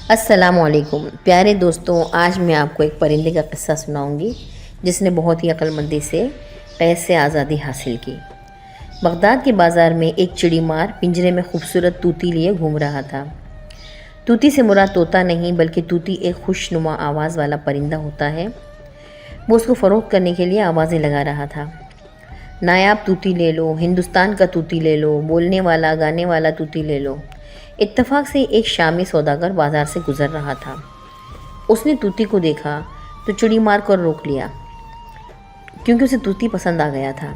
السلام علیکم پیارے دوستوں، آج میں آپ کو ایک پرندے کا قصہ سناؤں گی جس نے بہت ہی عقل مندی سے قید سے آزادی حاصل کی۔ بغداد کے بازار میں ایک چڑی مار پنجرے میں خوبصورت طوطی لیے گھوم رہا تھا۔ طوطی سے مراد طوطا نہیں بلکہ طوطی ایک خوش نما آواز والا پرندہ ہوتا ہے۔ وہ اس کو فروخت کرنے کے لیے آوازیں لگا رہا تھا۔ نایاب طوطی لے لو، ہندوستان کا طوطی لے لو، بولنے والا گانے والا طوطی لے لو۔ اتفاق سے ایک شامی سوداگر بازار سے گزر رہا تھا۔ اس نے طوطی کو دیکھا تو چڑی مار کر روک لیا کیونکہ اسے طوطی پسند آ گیا تھا۔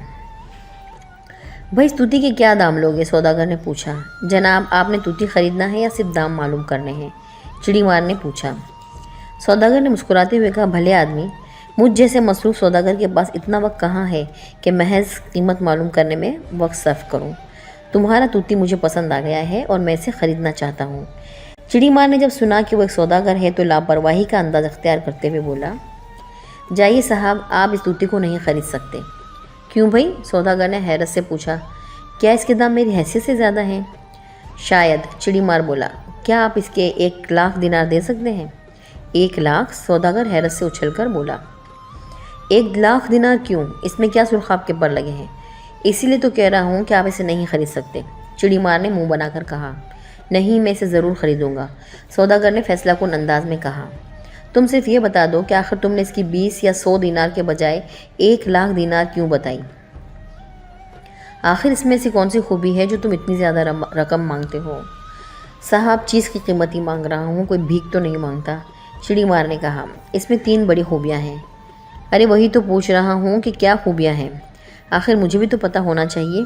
بھائی اس طوطی کے کیا دام لوگے؟ سوداگر نے پوچھا۔ جناب، آپ نے طوطی خریدنا ہے یا صرف دام معلوم کرنے ہیں؟ چڑی مار نے پوچھا۔ سوداگر نے مسکراتے ہوئے کہا، بھلے آدمی، مجھ جیسے مصروف سوداگر کے پاس اتنا وقت کہاں ہے کہ محض قیمت معلوم کرنے میں وقت صرف کروں۔ تمہارا طوطی مجھے پسند آ گیا ہے اور میں اسے خریدنا چاہتا ہوں۔ چڑی مار نے جب سنا کہ وہ ایک سوداگر ہے تو لاپرواہی کا انداز اختیار کرتے ہوئے بولا، جائیے صاحب، آپ اس طوطی کو نہیں خرید سکتے۔ کیوں بھائی؟ سوداگر نے حیرت سے پوچھا۔ کیا اس کے دام میری حیثیت سے زیادہ ہیں؟ شاید، چڑی مار بولا۔ کیا آپ اس کے 1,00,000 دینار دے سکتے ہیں؟ 1,00,000؟ سوداگر حیرت سے اچھل کر بولا۔ 1,00,000 دینار کیوں؟ اس میں کیا سرخاب کے پر لگے ہیں؟ اسی لیے تو کہہ رہا ہوں کہ آپ اسے نہیں خرید سکتے، چڑی مار نے منہ بنا کر کہا۔ نہیں، میں اسے ضرور خریدوں گا، سوداگر نے فیصلہ کن انداز میں کہا۔ تم صرف یہ بتا دو کہ آخر تم نے اس کی 20 یا 100 دینار کے بجائے 1,00,000 دینار کیوں بتائی؟ آخر اس میں ایسی کون سی خوبی ہے جو تم اتنی زیادہ رقم مانگتے ہو؟ صاحب، چیز کی قیمت ہی مانگ رہا ہوں، کوئی بھیک تو نہیں مانگتا، چڑی مار نے کہا۔ اس میں 3 بڑی خوبیاں ہیں۔ ارے وہی تو پوچھ رہا ہوں کہ کیا خوبیاں ہیں، آخر مجھے بھی تو پتہ ہونا چاہیے۔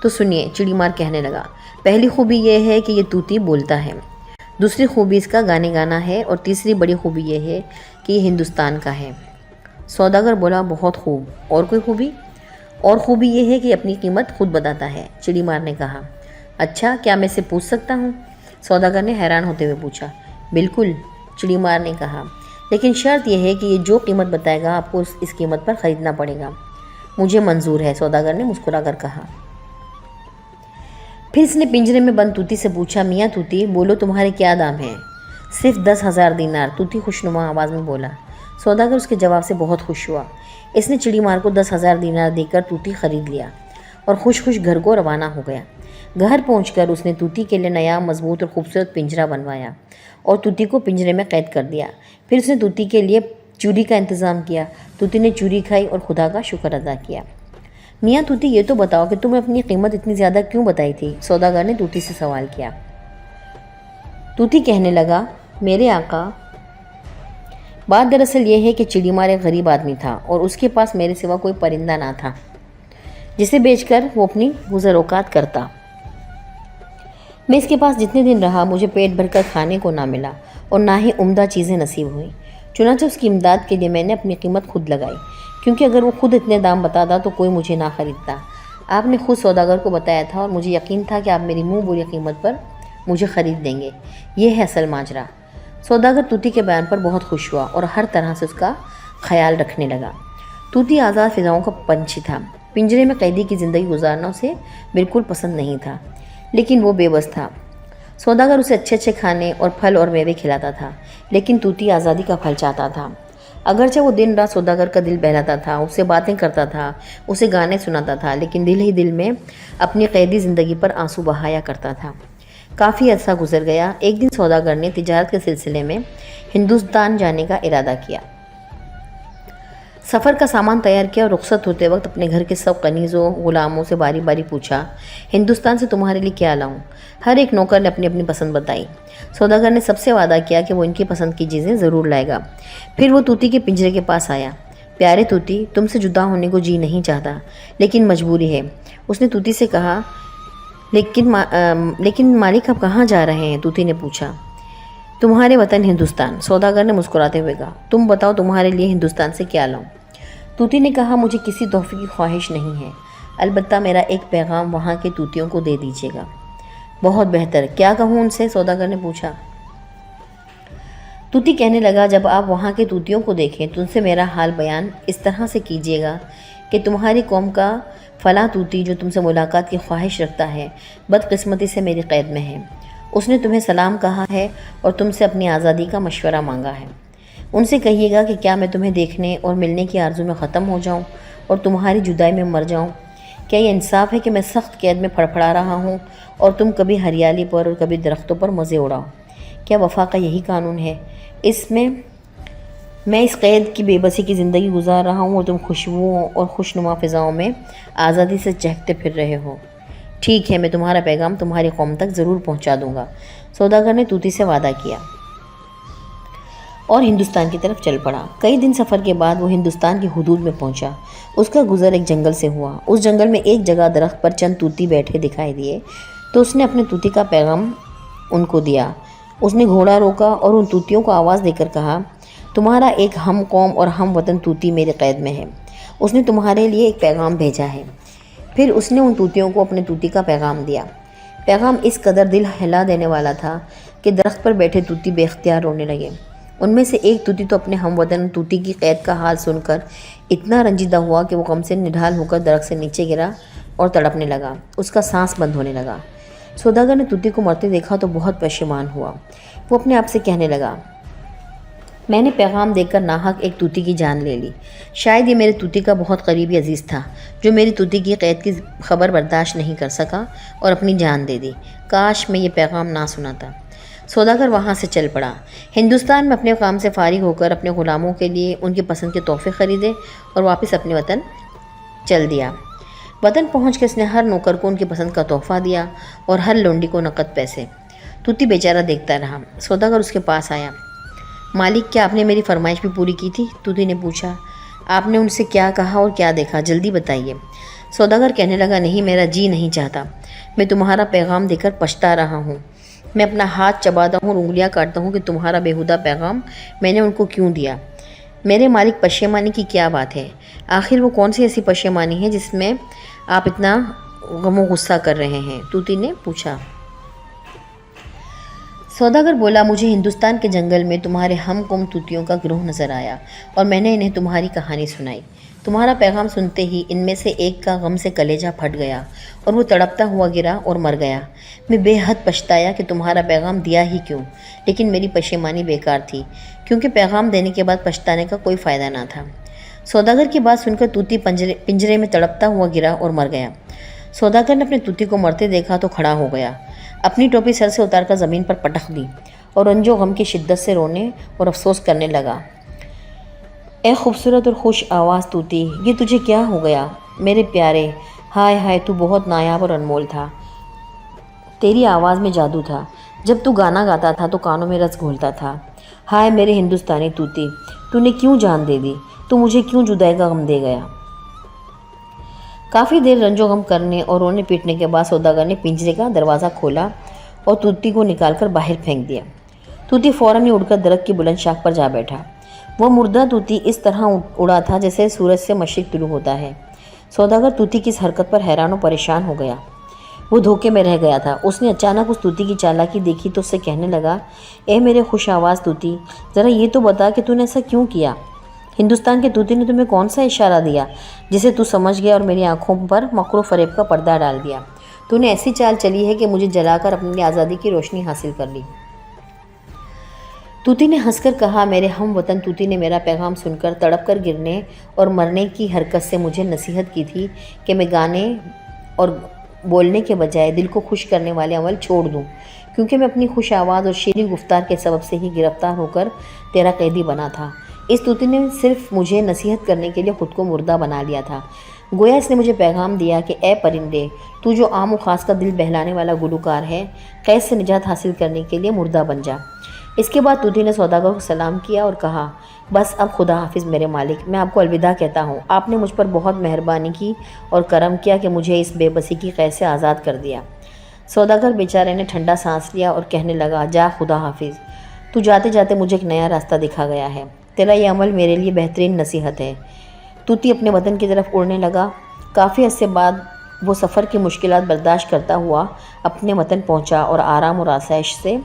تو سنیے، چڑی مار کہنے لگا۔ پہلی خوبی یہ ہے کہ یہ طوطی بولتا ہے، دوسری خوبی اس کا گانے گانا ہے، اور تیسری بڑی خوبی یہ ہے کہ یہ ہندوستان کا ہے۔ سوداگر بولا، بہت خوب، اور کوئی خوبی؟ اور خوبی یہ ہے کہ اپنی قیمت خود بتاتا ہے، چڑی مار نے کہا۔ اچھا، کیا میں اسے پوچھ سکتا ہوں؟ سوداگر نے حیران ہوتے ہوئے پوچھا۔ بالکل، چڑی مار نے کہا، لیکن شرط یہ ہے کہ یہ جو قیمت بتائے گا آپ کو اس قیمت پر خریدنا پڑے گا۔ مجھے منظور ہے، سوداگر نے مسکرا کر کہا۔ پھر اس نے پنجرے میں بند طوطی سے پوچھا، میاں طوطی، بولو تمہارے کیا دام ہیں؟ صرف 10,000 دینار، طوطی خوشنما آواز میں بولا۔ سوداگر اس کے جواب سے بہت خوش ہوا۔ اس نے چڑی مار کو 10,000 دینار دے کر طوطی خرید لیا اور خوش خوش گھر کو روانہ ہو گیا۔ گھر پہنچ کر اس نے طوطی کے لیے نیا مضبوط اور خوبصورت پنجرہ بنوایا اور طوطی کو پنجرے میں قید کر دیا۔ پھر اس نے طوطی کے لیے چوری کا انتظام کیا۔ طوطی نے چوری کھائی اور خدا کا شکر ادا کیا۔ میاں طوطی، یہ تو بتاؤ کہ تم نے اپنی قیمت اتنی زیادہ کیوں بتائی تھی؟ سوداگر نے طوطی سے سوال کیا۔ طوطی کہنے لگا، میرے آقا، بات دراصل یہ ہے کہ چڑی مار ایک غریب آدمی تھا اور اس کے پاس میرے سوا کوئی پرندہ نہ تھا جسے بیچ کر وہ اپنی گزر اوقات کرتا۔ میں اس کے پاس جتنے دن رہا مجھے پیٹ بھر کر کھانے کو نہ ملا اور نہ ہی عمدہ چیزیں نصیب ہوئیں۔ چنانچہ اس کی امداد کے لیے میں نے اپنی قیمت خود لگائی، کیونکہ اگر وہ خود اتنے دام بتاتا تو کوئی مجھے نہ خریدتا۔ آپ نے خود سوداگر کو بتایا تھا اور مجھے یقین تھا کہ آپ میری منہ بولی قیمت پر مجھے خرید دیں گے۔ یہ ہے اصل ماجرا۔ سوداگر طوطی کے بیان پر بہت خوش ہوا اور ہر طرح سے اس کا خیال رکھنے لگا۔ طوطی آزاد فضاؤں کا پنچھی تھا، پنجرے میں قیدی کی زندگی گزارنا اسے بالکل پسند نہیں تھا، لیکن وہ بے بس تھا۔ سوداگر اسے اچھے اچھے کھانے اور پھل اور میوے کھلاتا تھا، لیکن طوطی آزادی کا پھل چاہتا تھا۔ اگرچہ وہ دن رات سوداگر کا دل بہلاتا تھا، اس سے باتیں کرتا تھا، اسے گانے سناتا تھا، لیکن دل ہی دل میں اپنی قیدی زندگی پر آنسو بہایا کرتا تھا۔ کافی عرصہ گزر گیا۔ ایک دن سوداگر نے تجارت کے سلسلے میں ہندوستان جانے کا ارادہ کیا۔ سفر کا سامان تیار کیا اور رخصت ہوتے وقت اپنے گھر کے سب کنیزوں غلاموں سے باری باری پوچھا، ہندوستان سے تمہارے لیے کیا لاؤں؟ ہر ایک نوکر نے اپنی اپنی پسند بتائی۔ سوداگر نے سب سے وعدہ کیا کہ وہ ان کی پسند کی چیزیں ضرور لائے گا۔ پھر وہ طوطی کے پنجرے کے پاس آیا۔ پیارے طوطی، تم سے جدا ہونے کو جی نہیں چاہتا، لیکن مجبوری ہے، اس نے طوطی سے کہا۔ لیکن مالک اب کہاں جا رہے ہیں؟ طوطی نے پوچھا۔ تمہارے وطن ہندوستان، سوداگر نے مسکراتے ہوئے کہا۔ تم بتاؤ تمہارے لیے ہندوستان سے کیا لاؤں؟ طوطی نے کہا، مجھے کسی تحفے کی خواہش نہیں ہے، البتہ میرا ایک پیغام وہاں کے طوطیوں کو دے دیجیے گا۔ بہت بہتر، کیا کہوں ان سے؟ سوداگر نے پوچھا۔ طوطی کہنے لگا، جب آپ وہاں کے طوطیوں کو دیکھیں تو ان سے میرا حال بیان اس طرح سے کیجیے گا کہ تمہاری قوم کا فلاں طوطی جو تم سے ملاقات کی خواہش رکھتا ہے بدقسمتی سے میری قید میں ہے، اس نے تمہیں سلام کہا ہے اور تم سے اپنی آزادی کا مشورہ مانگا ہے۔ ان سے کہیے گا کہ کیا میں تمہیں دیکھنے اور ملنے کی آرزو میں ختم ہو جاؤں اور تمہاری جدائی میں مر جاؤں؟ کیا یہ انصاف ہے کہ میں سخت قید میں پھڑپھڑا رہا ہوں اور تم کبھی ہریالی پر اور کبھی درختوں پر مزے اڑاؤ؟ کیا وفا کا یہی قانون ہے؟ میں اس قید کی بے بسی کی زندگی گزار رہا ہوں اور تم خوشبوؤں اور خوشنما فضاؤں میں آزادی سے چہکتے پھر رہے ہو۔ ٹھیک ہے، میں تمہارا پیغام تمہاری قوم تک ضرور پہنچا دوں گا۔ سوداگر نے طوطی سے وعدہ کیا اور ہندوستان کی طرف چل پڑا۔ کئی دن سفر کے بعد وہ ہندوستان کی حدود میں پہنچا۔ اس کا گزر ایک جنگل سے ہوا۔ اس جنگل میں ایک جگہ درخت پر چند طوطی بیٹھے دکھائی دیے تو اس نے اپنے طوطی کا پیغام ان کو دیا۔ اس نے گھوڑا روکا اور ان طوطیوں کو آواز دے کر کہا، تمہارا ایک ہم قوم اور ہم وطن طوطی میرے قید میں ہے۔ اس نے تمہارے لیے ایک پیغام بھیجا ہے۔ پھر اس نے ان طوطیوں کو اپنے طوطی کا پیغام دیا۔ پیغام اس قدر دل ہلا دینے والا تھا کہ درخت پر بیٹھے طوطی بے اختیار رونے لگے۔ ان میں سے ایک طوطی تو اپنے ہم وطن طوطی کی قید کا حال سن کر اتنا رنجیدہ ہوا کہ وہ غم سے نڈھال ہو کر درخت سے نیچے گرا اور تڑپنے لگا۔ اس کا سانس بند ہونے لگا۔ سوداگر نے طوطی کو مرتے دیکھا تو بہت پشیمان ہوا۔ وہ اپنے آپ سے کہنے لگا، میں نے پیغام دے کر ناحق ایک طوطی کی جان لے لی۔ شاید یہ میرے طوطی کا بہت قریبی عزیز تھا جو میری طوطی کی قید کی خبر برداشت نہیں کر سکا اور اپنی جان دے دی۔ کاش میں یہ پیغام نہ سناتا۔ سوداگر وہاں سے چل پڑا۔ ہندوستان میں اپنے کام سے فارغ ہو کر اپنے غلاموں کے لیے ان کی پسند کے تحفے خریدے اور واپس اپنے وطن چل دیا۔ وطن پہنچ کے اس نے ہر نوکر کو ان کی پسند کا تحفہ دیا اور ہر لونڈی کو نقد پیسے۔ طوطی بیچارہ دیکھتا رہا۔ سوداگر اس کے پاس آیا۔ مالک، کیا آپ نے میری فرمائش بھی پوری کی تھی؟ طوطی نے پوچھا۔ آپ نے ان سے کیا کہا اور کیا دیکھا؟ جلدی بتائیے۔ سوداگر کہنے لگا، نہیں، میرا جی نہیں چاہتا۔ میں تمہارا پیغام دے کر پچھتا رہا ہوں۔ میں اپنا ہاتھ چباتا ہوں اور انگلیاں کاٹتا ہوں کہ تمہارا بیہودہ پیغام میں نے ان کو کیوں دیا۔ میرے مالک، پشیمانی کی کیا بات ہے؟ آخر وہ کون سی ایسی پشیمانی ہے جس میں آپ اتنا غم و غصہ کر رہے ہیں؟ طوطی نے پوچھا۔ سوداگر بولا، مجھے ہندوستان کے جنگل میں تمہارے ہم قوم طوطیوں کا گروہ نظر آیا اور میں نے انہیں تمہاری کہانی سنائی۔ تمہارا پیغام سنتے ہی ان میں سے ایک کا غم سے کلیجہ پھٹ گیا اور وہ تڑپتا ہوا گرا اور مر گیا۔ میں بے حد پچھتایا کہ تمہارا پیغام دیا ہی کیوں، لیکن میری پشیمانی بیکار تھی کیونکہ پیغام دینے کے بعد پچھتانے کا کوئی فائدہ نہ تھا۔ سوداگر کی بات سن کر طوطی پنجرے میں تڑپتا ہوا گرا اور مر گیا۔ سوداگر نے اپنے طوطی کو مرتے دیکھا تو کھڑا ہو گیا، اپنی ٹوپی سر سے اتار کر زمین پر پٹخ دی اور رنج و غم کی شدت سے رونے اور افسوس کرنے لگا۔ اے خوبصورت اور خوش آواز طوطی، یہ تجھے کیا ہو گیا؟ میرے پیارے، ہائے ہائے، تو بہت نایاب اور انمول تھا۔ تیری آواز میں جادو تھا۔ جب تو گانا گاتا تھا تو کانوں میں رس گھولتا تھا۔ ہائے میرے ہندوستانی طوطی، تو نے کیوں جان دے دی؟ تو مجھے کیوں جدائی کا غم دے گیا؟ کافی دیر رنج و غم کرنے اور رونے پیٹنے کے بعد سوداگر نے پنجرے کا دروازہ کھولا اور طوطی کو نکال کر باہر پھینک دیا۔ طوطی فوراً ہی اڑ کر درخت کی بلند شاخ پر جا بیٹھا۔ وہ مردہ طوطی اس طرح اڑا تھا جیسے سورج سے مشرق طلوع ہوتا ہے۔ سوداگر طوطی کی اس حرکت پر حیران و پریشان ہو گیا۔ وہ دھوکے میں رہ گیا تھا۔ اس نے اچانک اس طوطی کی چالاکی دیکھی تو اس سے کہنے لگا، اے میرے خوش آواز طوطی، ذرا یہ تو بتا کہ تو نے ایسا کیوں کیا؟ ہندوستان کے طوطی نے تمہیں کون سا اشارہ دیا جسے تو سمجھ گیا اور میری آنکھوں پر مکر و فریب کا پردہ ڈال دیا؟ تو نے ایسی چال چلی ہے کہ مجھے جلا کر اپنی آزادی کی روشنی حاصل کر لی۔ طوطی نے ہنس کر کہا، میرے ہم وطن طوطی نے میرا پیغام سن کر تڑپ کر گرنے اور مرنے کی حرکت سے مجھے نصیحت کی تھی کہ میں گانے اور بولنے کے بجائے دل کو خوش کرنے والے عمل چھوڑ دوں، کیونکہ میں اپنی خوش آواز اور شیریں گفتار کے سبب سے ہی گرفتار ہو کر تیرا قیدی بنا تھا۔ اس طوطی نے صرف مجھے نصیحت کرنے کے لیے خود کو مردہ بنا لیا تھا۔ گویا اس نے مجھے پیغام دیا کہ اے پرندے، تو جو عام و خاص کا دل بہلانے والا گلوکار ہے، قید سے نجات حاصل کرنے کے لیے مردہ بن جا۔ اس کے بعد طوطی نے سوداگر کو سلام کیا اور کہا، بس اب خدا حافظ میرے مالک، میں آپ کو الوداع کہتا ہوں۔ آپ نے مجھ پر بہت مہربانی کی اور کرم کیا کہ مجھے اس بے بسی کی قید سے آزاد کر دیا۔ سوداگر بیچارے نے ٹھنڈا سانس لیا اور کہنے لگا، جا خدا حافظ، تو جاتے جاتے مجھے ایک نیا راستہ دکھا گیا ہے۔ تیرا یہ عمل میرے لیے بہترین نصیحت ہے۔ طوطی اپنے وطن کی طرف اڑنے لگا۔ کافی عرصے بعد وہ سفر کی مشکلات برداشت کرتا ہوا اپنے وطن پہنچا اور آرام اور آسائش سے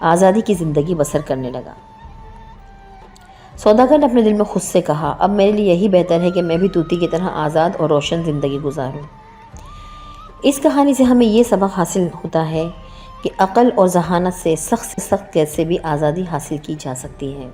آزادی کی زندگی بسر کرنے لگا۔ سوداگر نے اپنے دل میں خود سے کہا، اب میرے لیے یہی بہتر ہے کہ میں بھی طوطی کی طرح آزاد اور روشن زندگی گزاروں۔ اس کہانی سے ہمیں یہ سبق حاصل ہوتا ہے کہ عقل اور ذہانت سے سخت قید سے بھی آزادی حاصل کی جا سکتی ہے۔